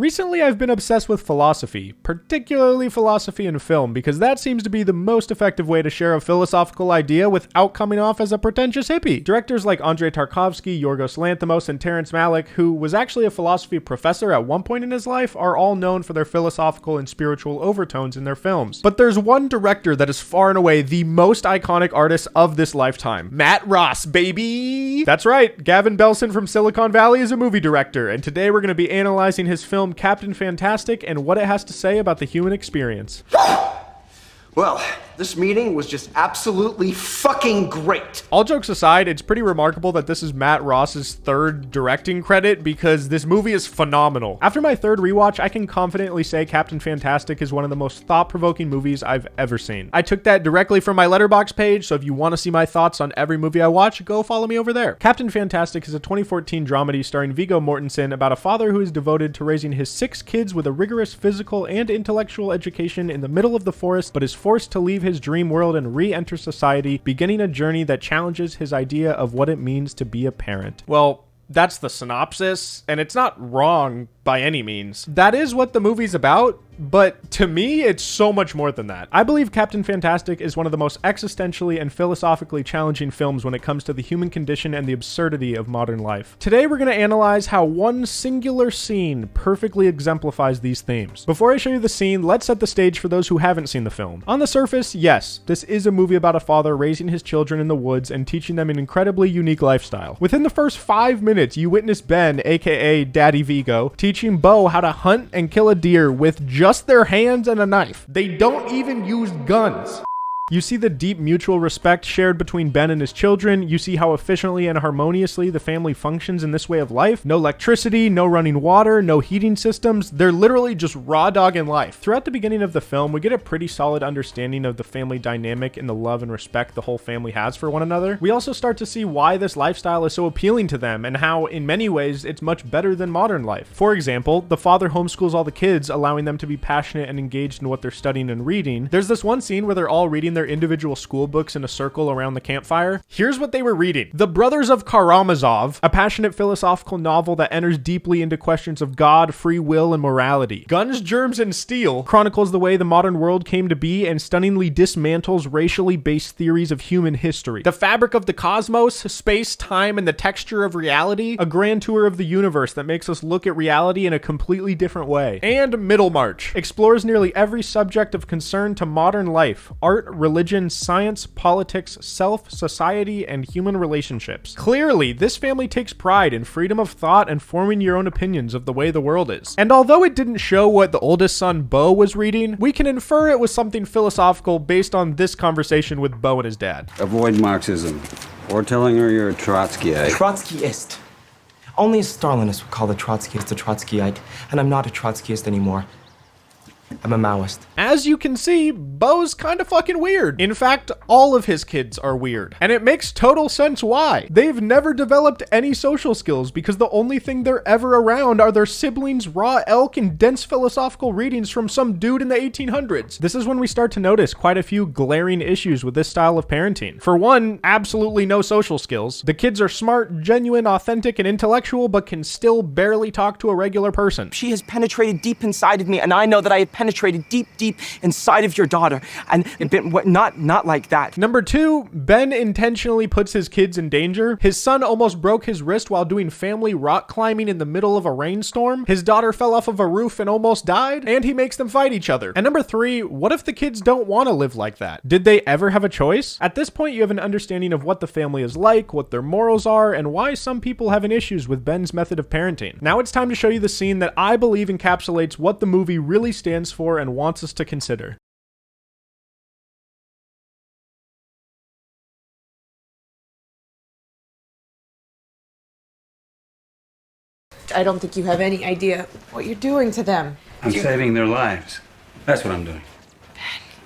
Recently, I've been obsessed with philosophy, particularly philosophy in film, because that seems to be the most effective way to share a philosophical idea without coming off as a pretentious hippie. Directors like Andrei Tarkovsky, Yorgos Lanthimos, and Terrence Malick, who was actually a philosophy professor at one point in his life, are all known for their philosophical and spiritual overtones in their films. But there's one director that is far and away the most iconic artist of this lifetime. Matt Ross, baby! That's right, Gavin Belson from Silicon Valley is a movie director, and today we're going to be analyzing his film Captain Fantastic and what it has to say about the human experience. Well, this meeting was just absolutely fucking great. All jokes aside, it's pretty remarkable that this is Matt Ross's third directing credit because this movie is phenomenal. After my third rewatch, I can confidently say Captain Fantastic is one of the most thought-provoking movies I've ever seen. I took that directly from my Letterboxd page, so if you want to see my thoughts on every movie I watch, go follow me over there. Captain Fantastic is a 2014 dramedy starring Viggo Mortensen about a father who is devoted to raising his 6 kids with a rigorous physical and intellectual education in the middle of the forest, but is forced to leave his dream world and re-enter society, beginning a journey that challenges his idea of what it means to be a parent. Well, that's the synopsis, and it's not wrong by any means. That is what the movie's about, but to me, it's so much more than that. I believe Captain Fantastic is one of the most existentially and philosophically challenging films when it comes to the human condition and the absurdity of modern life. Today, we're going to analyze how one singular scene perfectly exemplifies these themes. Before I show you the scene, let's set the stage for those who haven't seen the film. On the surface, yes, this is a movie about a father raising his children in the woods and teaching them an incredibly unique lifestyle. Within the first 5 minutes, you witness Ben, aka Daddy Viggo, teaching Bo how to hunt and kill a deer with just their hands and a knife. They don't even use guns. You see the deep mutual respect shared between Ben and his children. You see how efficiently and harmoniously the family functions in this way of life. No electricity, no running water, no heating systems. They're literally just raw dogging life. Throughout the beginning of the film, we get a pretty solid understanding of the family dynamic and the love and respect the whole family has for one another. We also start to see why this lifestyle is so appealing to them and how, in many ways, it's much better than modern life. For example, the father homeschools all the kids, allowing them to be passionate and engaged in what they're studying and reading. There's this one scene where they're all reading their individual school books in a circle around the campfire. Here's what they were reading. The Brothers of Karamazov, a passionate philosophical novel that enters deeply into questions of God, free will, and morality. Guns, Germs, and Steel chronicles the way the modern world came to be and stunningly dismantles racially based theories of human history. The Fabric of the Cosmos, Space, Time, and the Texture of Reality, a grand tour of the universe that makes us look at reality in a completely different way. And Middlemarch explores nearly every subject of concern to modern life, art, religion, science, politics, self, society, and human relationships. Clearly, this family takes pride in freedom of thought and forming your own opinions of the way the world is. And although it didn't show what the oldest son, Bo, was reading, we can infer it was something philosophical based on this conversation with Bo and his dad. Avoid Marxism, or telling her you're a Trotskyite. Trotskyist. Only a Stalinist would call the Trotskyist a Trotskyite, and I'm not a Trotskyist anymore. I'm a Maoist. As you can see, Bo's kind of fucking weird. In fact, all of his kids are weird. And it makes total sense why. They've never developed any social skills because the only thing they're ever around are their siblings' raw elk and dense philosophical readings from some dude in the 1800s. This is when we start to notice quite a few glaring issues with this style of parenting. For one, absolutely no social skills. The kids are smart, genuine, authentic, and intellectual, but can still barely talk to a regular person. She has penetrated deep inside of me, and I know that I have penetrated deep inside of your daughter, and not like that. Number 2, Ben intentionally puts his kids in danger. His son almost broke his wrist while doing family rock climbing in the middle of a rainstorm. His daughter fell off of a roof and almost died, and he makes them fight each other. And number 3, what if the kids don't want to live like that? Did they ever have a choice? At this point, you have an understanding of what the family is like, what their morals are, and why some people have issues with Ben's method of parenting. Now it's time to show you the scene that I believe encapsulates what the movie really stands for and wants us to consider. I don't think you have any idea what you're doing to them. I'm saving their lives. That's what I'm doing.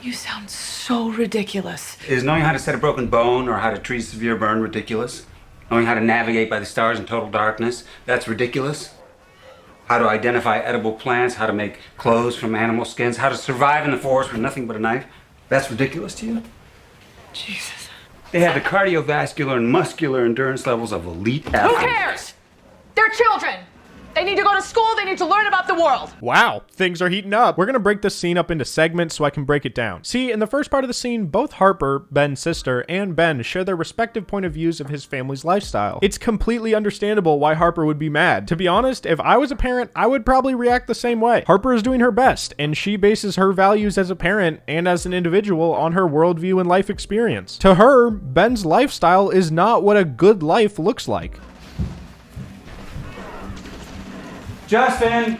You sound so ridiculous. Is knowing how to set a broken bone or how to treat a severe burn ridiculous? Knowing how to navigate by the stars in total darkness, that's ridiculous? How to identify edible plants, how to make clothes from animal skins, how to survive in the forest with nothing but a knife, that's ridiculous to you? Jesus. They have the cardiovascular and muscular endurance levels of elite athletes. Who cares? They're children. They need to go to school. They need to learn about the world. Wow, things are heating up. We're gonna break this scene up into segments so I can break it down. See, in the first part of the scene, both Harper, Ben's sister, and Ben share their respective point of views of his family's lifestyle. It's completely understandable why Harper would be mad. To be honest, if I was a parent, I would probably react the same way. Harper is doing her best, and she bases her values as a parent and as an individual on her worldview and life experience. To her, Ben's lifestyle is not what a good life looks like. Justin!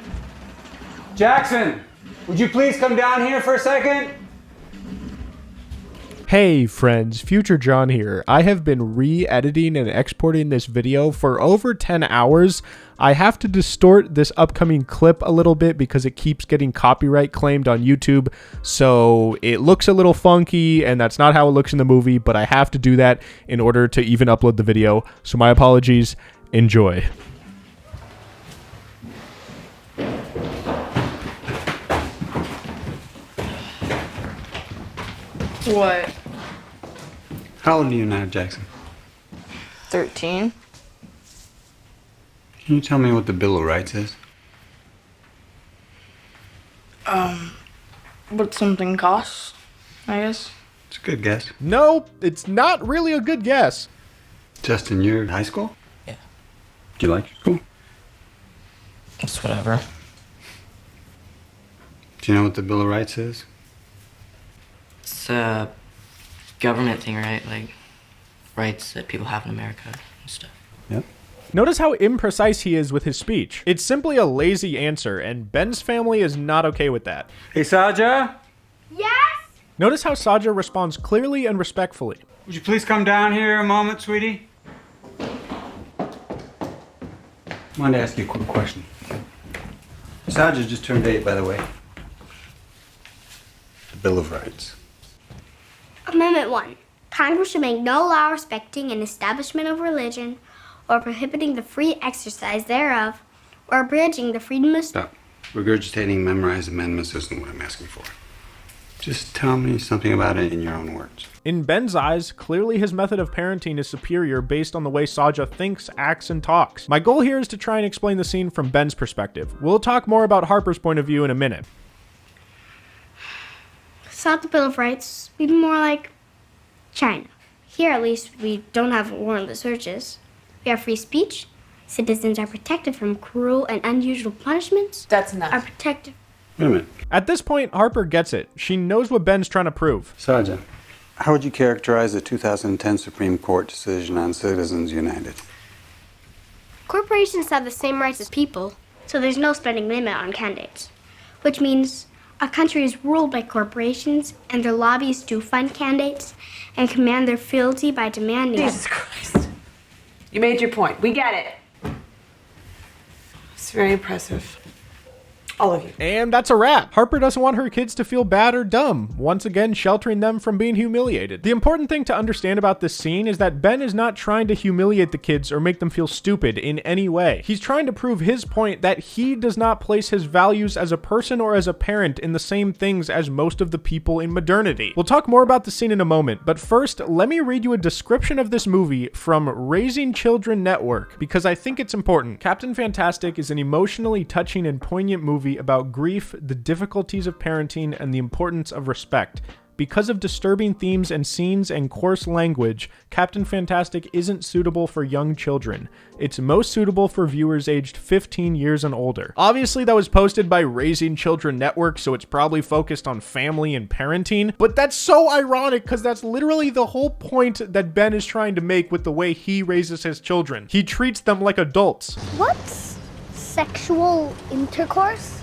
Jackson! Would you please come down here for a second? Hey friends, Future John here. I have been re-editing and exporting this video for over 10 hours. I have to distort this upcoming clip a little bit because it keeps getting copyright claimed on YouTube, so it looks a little funky and that's not how it looks in the movie, but I have to do that in order to even upload the video, so my apologies. Enjoy. What? How old are you now, Jackson? 13. Can you tell me what the Bill of Rights is? What something costs, I guess. It's a good guess. No, it's not really a good guess. Justin, you're in high school? Yeah. Do you like your school? It's whatever. Do you know what the Bill of Rights is? It's a government thing, right? Like rights that people have in America and stuff. Yep. Notice how imprecise he is with his speech. It's simply a lazy answer, and Ben's family is not okay with that. Hey, Saja? Yes? Notice how Saja responds clearly and respectfully. Would you please come down here a moment, sweetie? I wanted to ask you a quick question. Saja just turned 8, by the way. The Bill of Rights. Amendment 1. Congress shall make no law respecting an establishment of religion or prohibiting the free exercise thereof or abridging the freedom of... Stop. Regurgitating memorized amendments isn't what I'm asking for. Just tell me something about it in your own words. In Ben's eyes, clearly his method of parenting is superior based on the way Saja thinks, acts, and talks. My goal here is to try and explain the scene from Ben's perspective. We'll talk more about Harper's point of view in a minute. Without the Bill of Rights, we'd be more like China. Here, at least, we don't have warrantless searches. We have free speech. Citizens are protected from cruel and unusual punishments. That's Are nuts. protected. Wait a minute. At this point, Harper gets it. She knows what Ben's trying to prove. Saja, how would you characterize the 2010 Supreme Court decision on Citizens United? Corporations have the same rights as people, so there's no spending limit on candidates. Which means a country is ruled by corporations, and their lobbies to fund candidates and command their fealty by demanding... Jesus Christ. You made your point. We get it. It's very impressive. All of you. And that's a wrap. Harper doesn't want her kids to feel bad or dumb, once again sheltering them from being humiliated. The important thing to understand about this scene is that Ben is not trying to humiliate the kids or make them feel stupid in any way. He's trying to prove his point that he does not place his values as a person or as a parent in the same things as most of the people in modernity. We'll talk more about the scene in a moment, but first, let me read you a description of this movie from Raising Children Network, because I think it's important. Captain Fantastic is an emotionally touching and poignant movie about grief, the difficulties of parenting, and the importance of respect. Because of disturbing themes and scenes and coarse language, Captain Fantastic isn't suitable for young children. It's most suitable for viewers aged 15 years and older. Obviously, that was posted by Raising Children Network, so it's probably focused on family and parenting, but that's so ironic because that's literally the whole point that Ben is trying to make with the way he raises his children. He treats them like adults. What's sexual intercourse?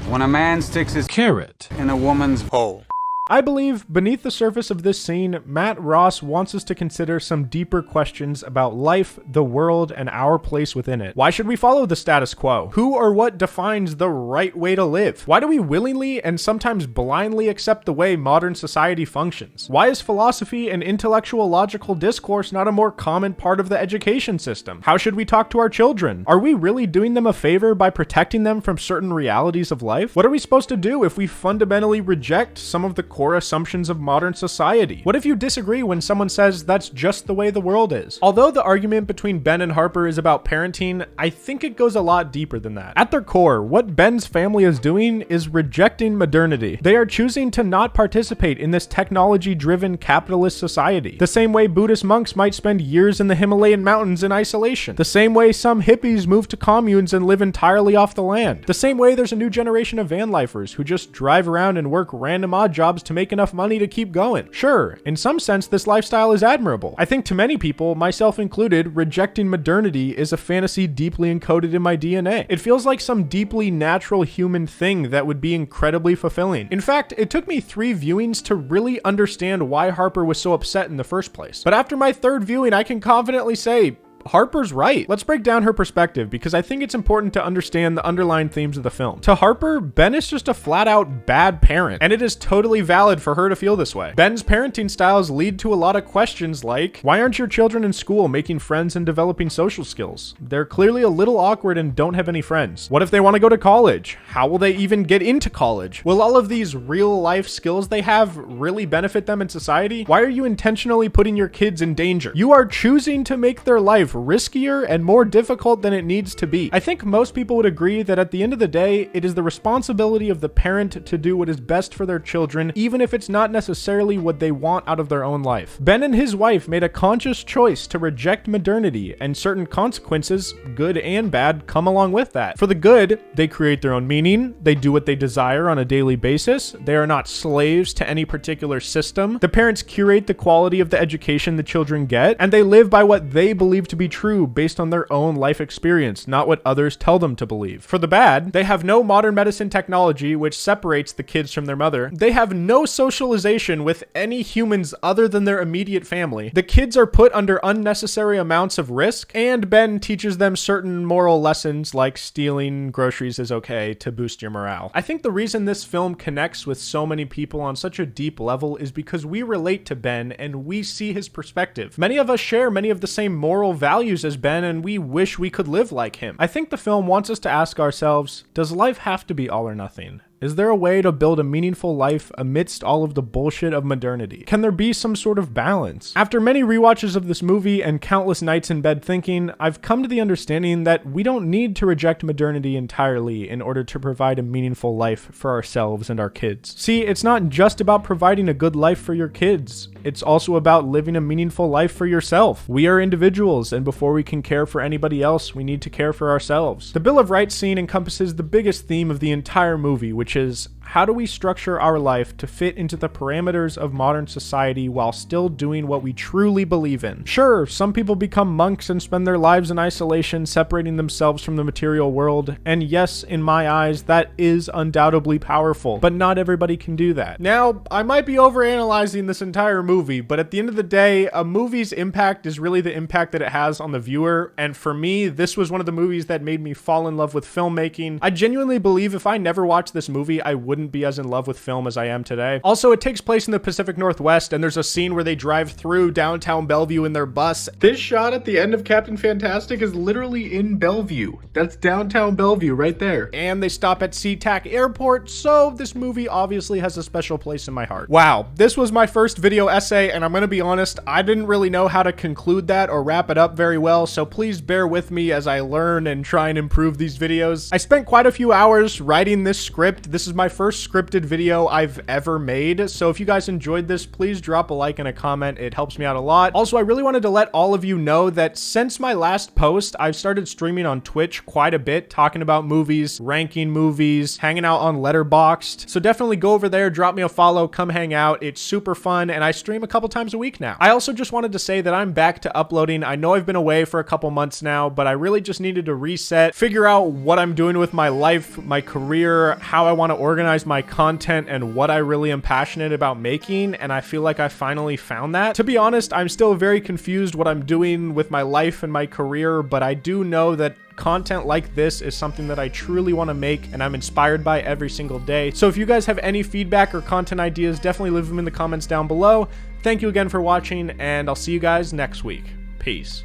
When a man sticks his carrot in a woman's hole. I believe beneath the surface of this scene, Matt Ross wants us to consider some deeper questions about life, the world, and our place within it. Why should we follow the status quo? Who or what defines the right way to live? Why do we willingly and sometimes blindly accept the way modern society functions? Why is philosophy and intellectual logical discourse not a more common part of the education system? How should we talk to our children? Are we really doing them a favor by protecting them from certain realities of life? What are we supposed to do if we fundamentally reject some of the core assumptions of modern society? What if you disagree when someone says that's just the way the world is? Although the argument between Ben and Harper is about parenting, I think it goes a lot deeper than that. At their core, what Ben's family is doing is rejecting modernity. They are choosing to not participate in this technology-driven capitalist society. The same way Buddhist monks might spend years in the Himalayan mountains in isolation. The same way some hippies move to communes and live entirely off the land. The same way there's a new generation of van lifers who just drive around and work random odd jobs to make enough money to keep going. Sure, in some sense, this lifestyle is admirable. I think to many people, myself included, rejecting modernity is a fantasy deeply encoded in my DNA. It feels like some deeply natural human thing that would be incredibly fulfilling. In fact, it took me 3 viewings to really understand why Harper was so upset in the first place. But after my 3rd viewing, I can confidently say, Harper's right. Let's break down her perspective because I think it's important to understand the underlying themes of the film. To Harper, Ben is just a flat out bad parent, and it is totally valid for her to feel this way. Ben's parenting styles lead to a lot of questions like, why aren't your children in school making friends and developing social skills? They're clearly a little awkward and don't have any friends. What if they want to go to college? How will they even get into college? Will all of these real life skills they have really benefit them in society? Why are you intentionally putting your kids in danger? You are choosing to make their life riskier and more difficult than it needs to be. I think most people would agree that at the end of the day, it is the responsibility of the parent to do what is best for their children, even if it's not necessarily what they want out of their own life. Ben and his wife made a conscious choice to reject modernity, and certain consequences, good and bad, come along with that. For the good, they create their own meaning, they do what they desire on a daily basis, they are not slaves to any particular system, the parents curate the quality of the education the children get, and they live by what they believe to be true based on their own life experience, not what others tell them to believe. For the bad, they have no modern medicine technology which separates the kids from their mother. They have no socialization with any humans other than their immediate family. The kids are put under unnecessary amounts of risk, and Ben teaches them certain moral lessons like stealing groceries is okay to boost your morale. I think the reason this film connects with so many people on such a deep level is because we relate to Ben and we see his perspective. Many of us share many of the same moral values as Ben, and we wish we could live like him. I think the film wants us to ask ourselves, does life have to be all or nothing? Is there a way to build a meaningful life amidst all of the bullshit of modernity? Can there be some sort of balance? After many rewatches of this movie and countless nights in bed thinking, I've come to the understanding that we don't need to reject modernity entirely in order to provide a meaningful life for ourselves and our kids. See, it's not just about providing a good life for your kids. It's also about living a meaningful life for yourself. We are individuals, and before we can care for anybody else, we need to care for ourselves. The Bill of Rights scene encompasses the biggest theme of the entire movie, which is, how do we structure our life to fit into the parameters of modern society while still doing what we truly believe in? Sure, some people become monks and spend their lives in isolation, separating themselves from the material world, and yes, in my eyes, that is undoubtedly powerful, but not everybody can do that. Now, I might be overanalyzing this entire movie, but at the end of the day, a movie's impact is really the impact that it has on the viewer, and for me, this was one of the movies that made me fall in love with filmmaking. I genuinely believe if I never watched this movie, I wouldn't be as in love with film as I am today. Also, it takes place in the Pacific Northwest, and there's a scene where they drive through downtown Bellevue in their bus. This shot at the end of Captain Fantastic is literally in Bellevue. That's downtown Bellevue right there. And they stop at SeaTac Airport, so this movie obviously has a special place in my heart. Wow, this was my first video essay, and I'm gonna be honest, I didn't really know how to conclude that or wrap it up very well, so please bear with me as I learn and try and improve these videos. I spent quite a few hours writing this script. This is my first scripted video I've ever made, so if you guys enjoyed this, please drop a like and a comment. It helps me out a lot. Also, I really wanted to let all of you know that since my last post, I've started streaming on Twitch quite a bit, talking about movies, ranking movies, hanging out on Letterboxd, so definitely go over there, drop me a follow, come hang out. It's super fun, and I stream a couple times a week now. I also just wanted to say that I'm back to uploading. I know I've been away for a couple months now, but I really just needed to reset, figure out what I'm doing with my life, my career, how I want to organize my content, and what I really am passionate about making, and I feel like I finally found that. To be honest, I'm still very confused what I'm doing with my life and my career, but I do know that content like this is something that I truly want to make and I'm inspired by every single day. So if you guys have any feedback or content ideas, definitely leave them in the comments down below. Thank you again for watching, and I'll see you guys next week. Peace.